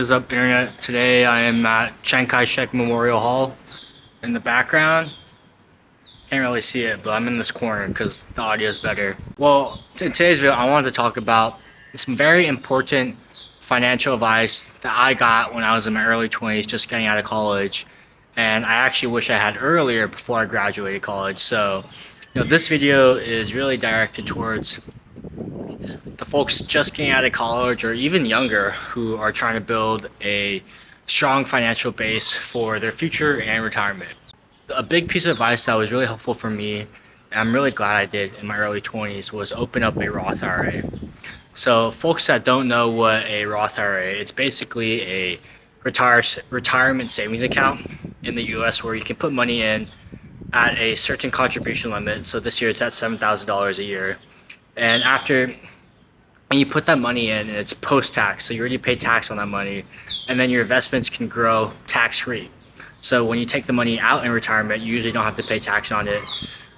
What is up, internet? Today I am at Chiang Kai-shek Memorial Hall. In the background, can't really see it, but I'm in this corner because the audio is better. Well, in today's video, I wanted to talk about some very important financial advice that I got when I was in my early 20s, just getting out of college. And I actually wish I had earlier before I graduated college. So, this video is really directed towards the folks just getting out of college or even younger who are trying to build a strong financial base for their future and retirement. A big piece of advice that was really helpful for me, and I'm really glad I did in my early 20s, was open up a Roth IRA. So folks that don't know what a Roth IRA is, it's basically a retirement savings account in the US where you can put money in at a certain contribution limit. So this year it's at $7,000 a year. And you put that money in, and it's post-tax, so you already pay tax on that money, and then your investments can grow tax-free. So when you take the money out in retirement, you usually don't have to pay tax on it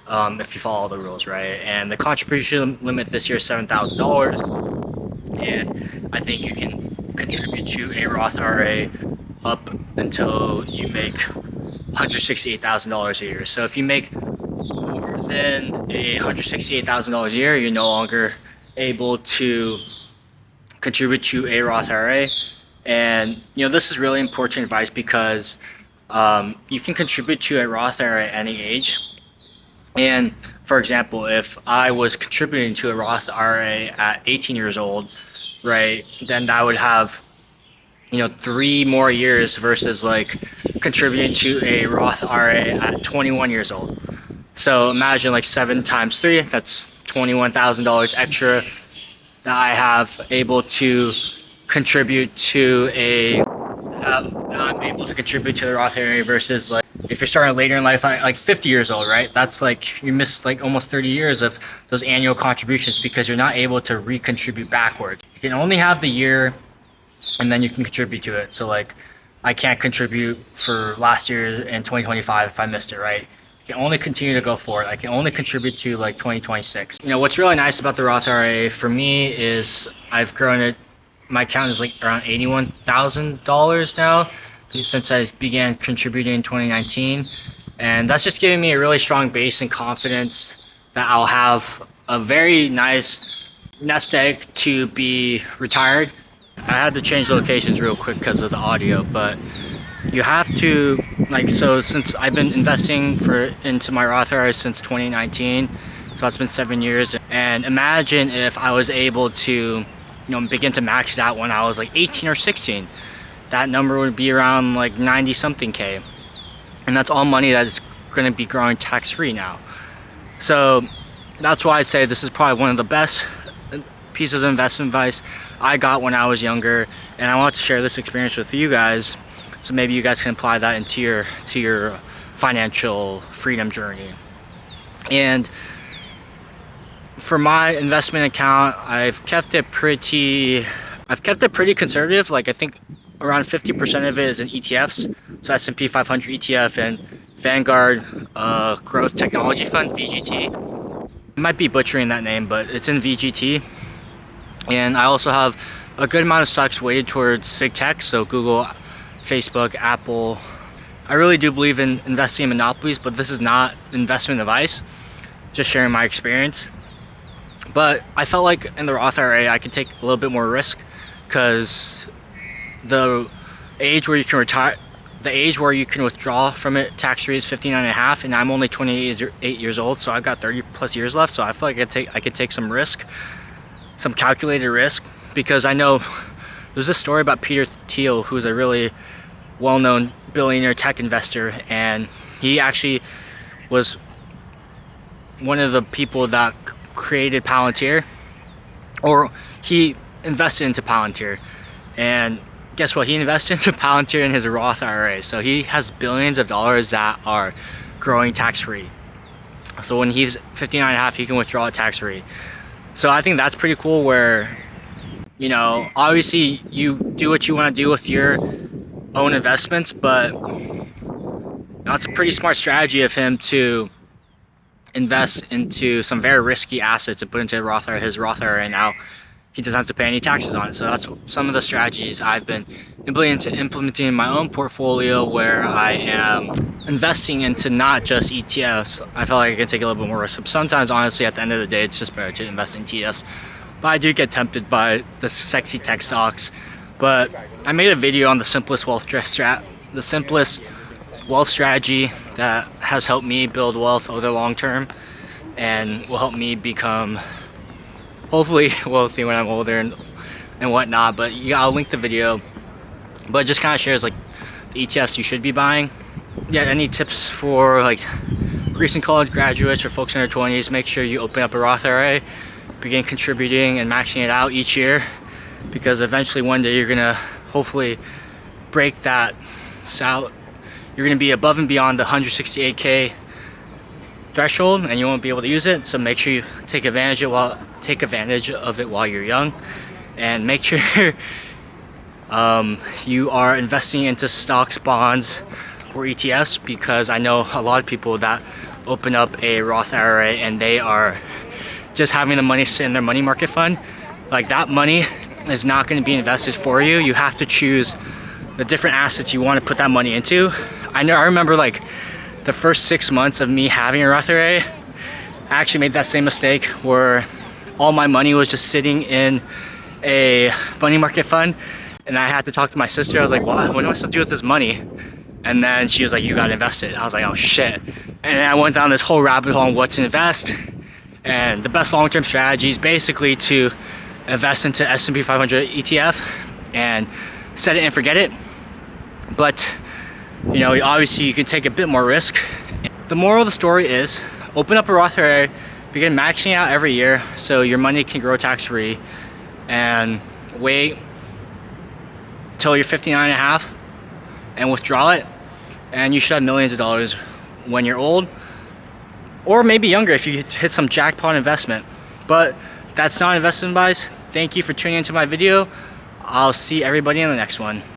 if you follow all the rules, right? And the contribution limit this year is $7,000, and I think you can contribute to a Roth IRA up until you make $168,000 a year. So if you make more than $168,000 a year, you're no longer able to contribute to a Roth IRA. And this is really important advice because you can contribute to a Roth IRA at any age. And for example, if I was contributing to a Roth IRA at 18 years old, right, then I would have 3 more years versus like contributing to a Roth IRA at 21 years old. So imagine like 7 times 3, that's $21,000 extra that I have able to contribute to I'm able to contribute to the Roth IRA versus like if you're starting later in life, like 50 years old, right? That's like you missed like almost 30 years of those annual contributions because you're not able to recontribute backwards. You can only have the year and then you can contribute to it. So like I can't contribute for last year in 2025 if I missed it, right? Can only continue to go forward. I can only contribute to like 2026. What's really nice about the Roth IRA for me is I've grown it. My account is like around $81,000 now since I began contributing in 2019. And that's just giving me a really strong base and confidence that I'll have a very nice nest egg to be retired. I had to change locations real quick because of the audio, but you have to, so since I've been investing into my Roth IRA since 2019, so that's been 7 years. And imagine if I was able to, begin to max it out when I was like 18 or 16. That number would be around like 90 something K. And that's all money that is going to be growing tax-free now. So that's why I say this is probably one of the best pieces of investment advice I got when I was younger. And I want to share this experience with you guys, so maybe you guys can apply that into your financial freedom journey. And for my investment account, I've kept it pretty conservative. Like I think around 50% of it is in ETFs. So S&P 500 ETF and Vanguard Growth Technology Fund, VGT. I might be butchering that name, but it's in VGT. And I also have a good amount of stocks weighted towards big tech, so Google, Facebook, Apple. I really do believe in investing in monopolies, but this is not investment advice, just sharing my experience. But I felt like in the Roth IRA I could take a little bit more risk because the age where you can withdraw from it tax-free is 59 and a half, and I'm only 28 years old, so I've got 30 plus years left. So I feel like I could take some risk, some calculated risk, because I know there's this story about Peter Thiel, who's a really well-known billionaire tech investor, and he actually was one of the people that created Palantir, or he invested into Palantir. And guess what? He invested into Palantir in his Roth IRA. So he has billions of dollars that are growing tax-free. So when he's 59 and a half, he can withdraw it tax-free. So I think that's pretty cool where, obviously you do what you want to do with your own investments, but that's a pretty smart strategy of him to invest into some very risky assets and put into his Roth IRA. Now he doesn't have to pay any taxes on it. So that's some of the strategies I've been implementing in my own portfolio, where I am investing into not just ETFs. I feel like I can take a little bit more risk. Sometimes, honestly, at the end of the day, it's just better to invest in ETFs. But I do get tempted by the sexy tech stocks. But I made a video on the simplest wealth strategy that has helped me build wealth over the long term, and will help me become hopefully wealthy when I'm older and whatnot. But yeah, I'll link the video. But it just kind of shares like the ETFs you should be buying. Yeah, any tips for like recent college graduates or folks in their 20s? Make sure you open up a Roth IRA, begin contributing and maxing it out each year, because eventually one day you're gonna hopefully break that you're gonna be above and beyond the 168K threshold, and you won't be able to use it. So make sure you take advantage of it while you're young, and make sure you are investing into stocks, bonds, or ETFs, because I know a lot of people that open up a Roth IRA and they are just having the money sit in their money market fund. Like, that money is not going to be invested for you. You have to choose the different assets you want to put that money into. I remember like the first 6 months of me having a Roth IRA, I actually made that same mistake where all my money was just sitting in a money market fund, and I had to talk to my sister. I was like, what am I supposed to do with this money? And then she was like, you gotta invest it. I was like, oh shit. And then I went down this whole rabbit hole on what to invest. And the best long-term strategy is basically to invest into S&P 500 ETF and set it and forget it. But you know, obviously you can take a bit more risk. The moral of the story is open up a Roth IRA, begin maxing out every year so your money can grow tax-free, and wait till you're 59 and a half and withdraw it, and you should have millions of dollars when you're old, or maybe younger if you hit some jackpot investment. But that's not investment advice. Thank you for tuning into my video. I'll see everybody in the next one.